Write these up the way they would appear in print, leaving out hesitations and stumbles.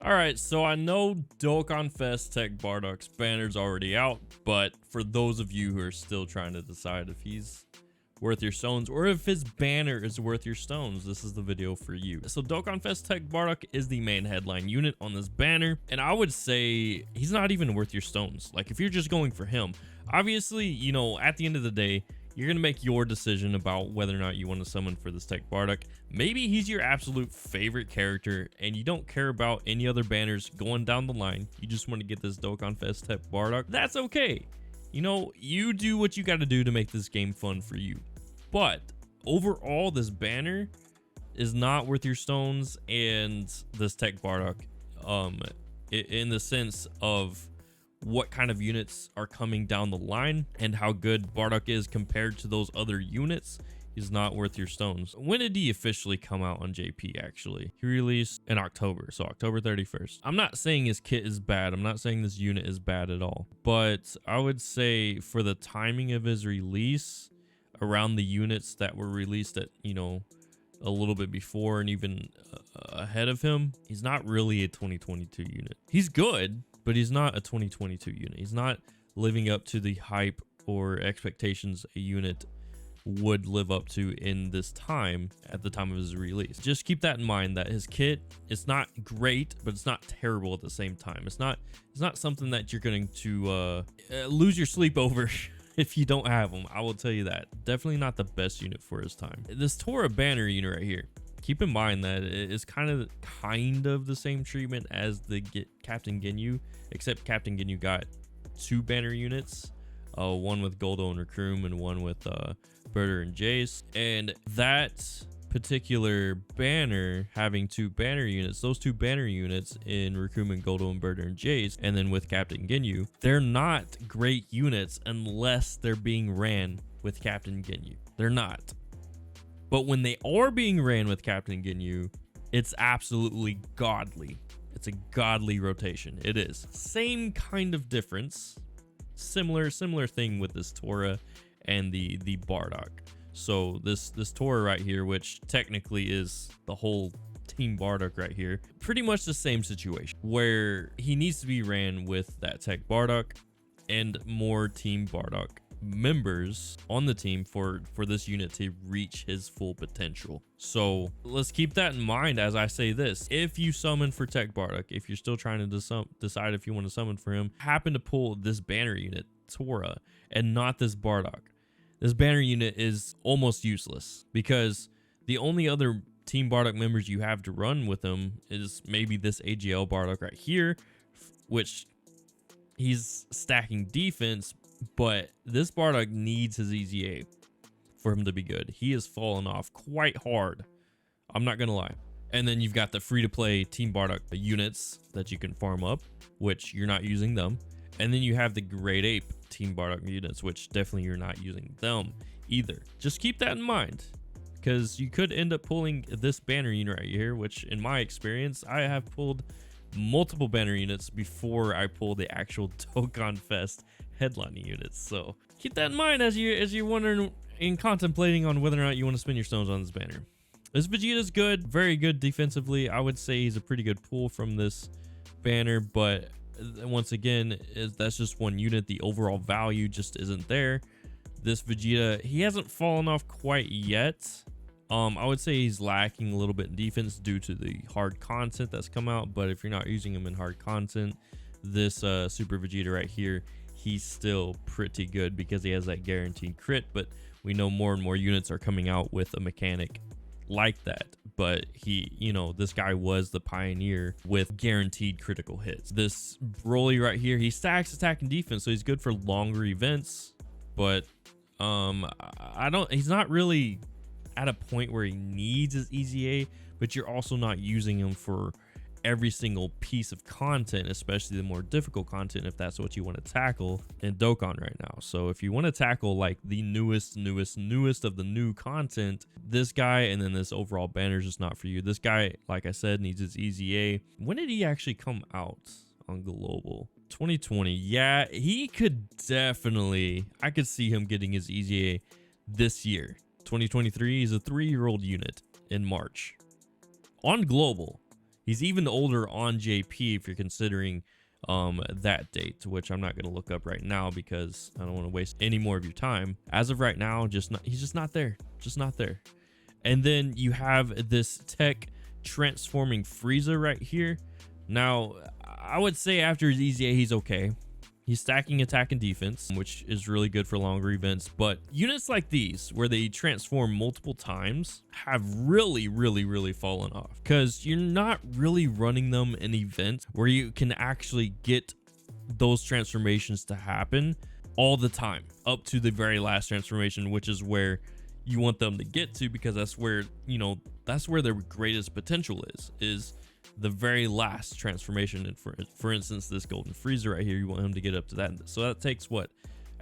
Alright, so I know Dokkanfest TEQ Bardock's banner's already out, but for those of you who are still trying to decide if he's worth your stones or if his banner is worth your stones, this is the video for you. So Dokkanfest TEQ Bardock is the main headline unit on this banner, and I would say he's not even worth your stones. Like, if you're just going for him, obviously, you know, at the end of the day, you're going to make your decision about whether or not you want to summon for this TEQ Bardock. Maybe he's your absolute favorite character and you don't care about any other banners going down the line. You just want to get this Dokkanfest TEQ Bardock. That's okay. You know, you do what you got to do to make this game fun for you. But overall, this banner is not worth your stones, and this TEQ Bardock, in the sense of what kind of units are coming down the line and how good Bardock is compared to those other units, is not worth your stones. When did he officially come out on JP? Actually, he released in October, so October 31st. I'm not saying his kit is bad, I'm not saying this unit is bad at all, but I would say for the timing of his release, around the units that were released at, you know, a little bit before and even ahead of him, he's not really a 2022 unit. He's good, but he's not a 2022 unit. He's not living up to the hype or expectations a unit would live up to in this time at the time of his release. Just keep that in mind, that his kit is not great, but it's not terrible at the same time. It's not something that you're going to lose your sleep over if you don't have him. I will tell you that. Definitely not the best unit for his time. This Tora banner unit right here, keep in mind that it is kind of the same treatment as the Captain Ginyu, except Captain Ginyu got two banner units, one with Goldo and Recruim and one with Birder and Jace. And that particular banner having two banner units, those two banner units in Recruim and Goldo and Birder and Jace, and then with Captain Ginyu, they're not great units unless they're being ran with Captain Ginyu. They're not. But when they are being ran with Captain Ginyu, it's absolutely godly. It's a godly rotation. It is. Same kind of difference. Similar thing with this Tora and the Bardock. So this Tora right here, which technically is the whole Team Bardock right here, pretty much the same situation where he needs to be ran with that TEQ Bardock and more Team Bardock members on the team for this unit to reach his full potential. So let's keep that in mind as I say this. If you summon for TEQ Bardock, if you're still trying to decide if you want to summon for him, happen to pull this banner unit Tora and not this Bardock, this banner unit is almost useless, because the only other Team Bardock members you have to run with him is maybe this AGL Bardock right here, which he's stacking defense, but this Bardock needs his EZA for him to be good. He has fallen off quite hard, I'm not gonna lie. And then you've got the free-to-play Team Bardock units that you can farm up, which you're not using them. And then you have the Great Ape Team Bardock units, which definitely you're not using them either. Just keep that in mind, because you could end up pulling this banner unit right here, which in my experience, I have pulled multiple banner units before I pull the actual Dokkanfest headlining units. So keep that in mind as you're wondering and contemplating on whether or not you want to spend your stones on this banner. This Vegeta's good, very good defensively. I would say he's a pretty good pull from this banner, but once again, that's just one unit. The overall value just isn't there. This Vegeta, he hasn't fallen off quite yet. I would say he's lacking a little bit in defense due to the hard content that's come out, but if you're not using him in hard content, this Super Vegeta right here, he's still pretty good because he has that guaranteed crit. But we know more and more units are coming out with a mechanic like that, but he, you know, this guy was the pioneer with guaranteed critical hits. This Broly right here, he stacks attack and defense, so he's good for longer events, but he's not really at a point where he needs his EZA, but you're also not using him for every single piece of content, especially the more difficult content, if that's what you want to tackle in Dokkan right now. So if you want to tackle like the newest of the new content, this guy and then this overall banner is just not for you. This guy, like I said, needs his EZA. When did he actually come out on global? 2020. Yeah, he could definitely, I could see him getting his EZA this year. 2023, he's a 3-year-old unit in March on global. He's even older on JP if you're considering that date, which I'm not going to look up right now because I don't want to waste any more of your time. As of right now, he's just not there. Just not there. And then you have this tech transforming Frieza right here. Now, I would say after his EZA, he's okay. He's stacking attack and defense, which is really good for longer events. But units like these, where they transform multiple times, have really fallen off. Because you're not really running them in events where you can actually get those transformations to happen all the time, up to the very last transformation, which is where you want them to get to, because that's where, you know, that's where their greatest potential is the very last transformation. And for instance, this golden Frieza right here, you want him to get up to that. So that takes what?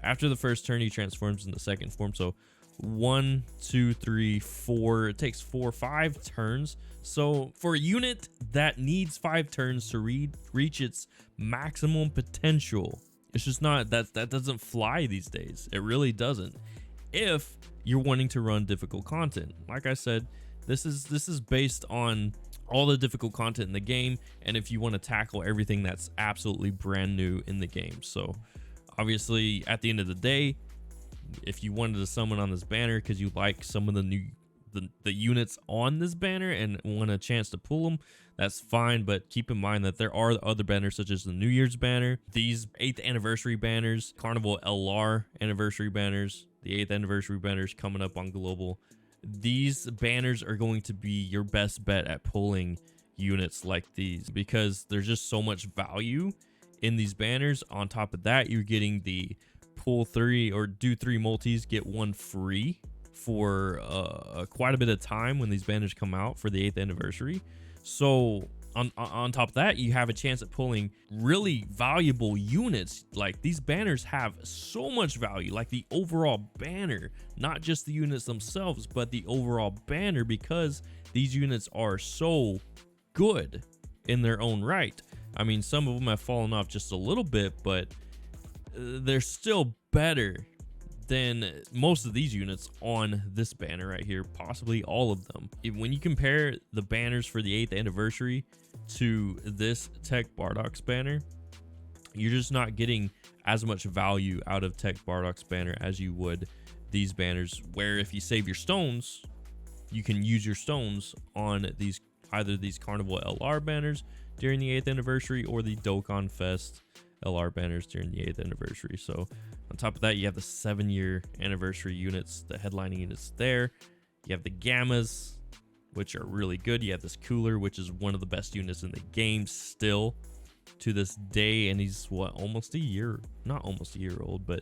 After the first turn, he transforms in the second form. So 1, 2, 3, 4. It takes 4, 5 turns. So for a unit that needs 5 turns to reach its maximum potential, it's just not, that doesn't fly these days. It really doesn't. If you're wanting to run difficult content, like I said, this is based on all the difficult content in the game, and if you want to tackle everything that's absolutely brand new in the game. So obviously at the end of the day, if you wanted to summon on this banner because you like some of the new the units on this banner and want a chance to pull them, that's fine. But keep in mind that there are other banners such as the New Year's banner, these 8th anniversary banners, Carnival LR anniversary banners, the 8th anniversary banners coming up on global. These banners are going to be your best bet at pulling units like these, because there's just so much value in these banners. On top of that, you're getting the pull 3 or do 3 multis, get 1 free for quite a bit of time when these banners come out for the 8th anniversary. So on top of that, you have a chance at pulling really valuable units. Like, these banners have so much value, like the overall banner, not just the units themselves, but the overall banner, because these units are so good in their own right. I mean, some of them have fallen off just a little bit, but they're still better than most of these units on this banner right here, possibly all of them. When you compare the banners for the 8th anniversary to this TEQ Bardock's banner, you're just not getting as much value out of TEQ Bardock's banner as you would these banners, where if you save your stones, you can use your stones on these, either these Carnival LR banners during the 8th anniversary or the Dokkanfest LR banners during the 8th anniversary. So on top of that, you have the 7-year anniversary units, the headlining units there. You have the Gammas, which are really good. You have this Cooler, which is one of the best units in the game still to this day. And he's what, almost a year, not almost a year old, but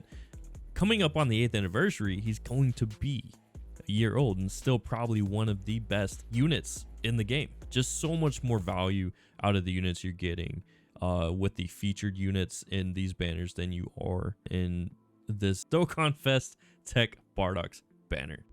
coming up on the 8th anniversary, he's going to be a year old and still probably one of the best units in the game. Just so much more value out of the units you're getting with the featured units in these banners than you are in this Dokkanfest TEQ Bardock's banner.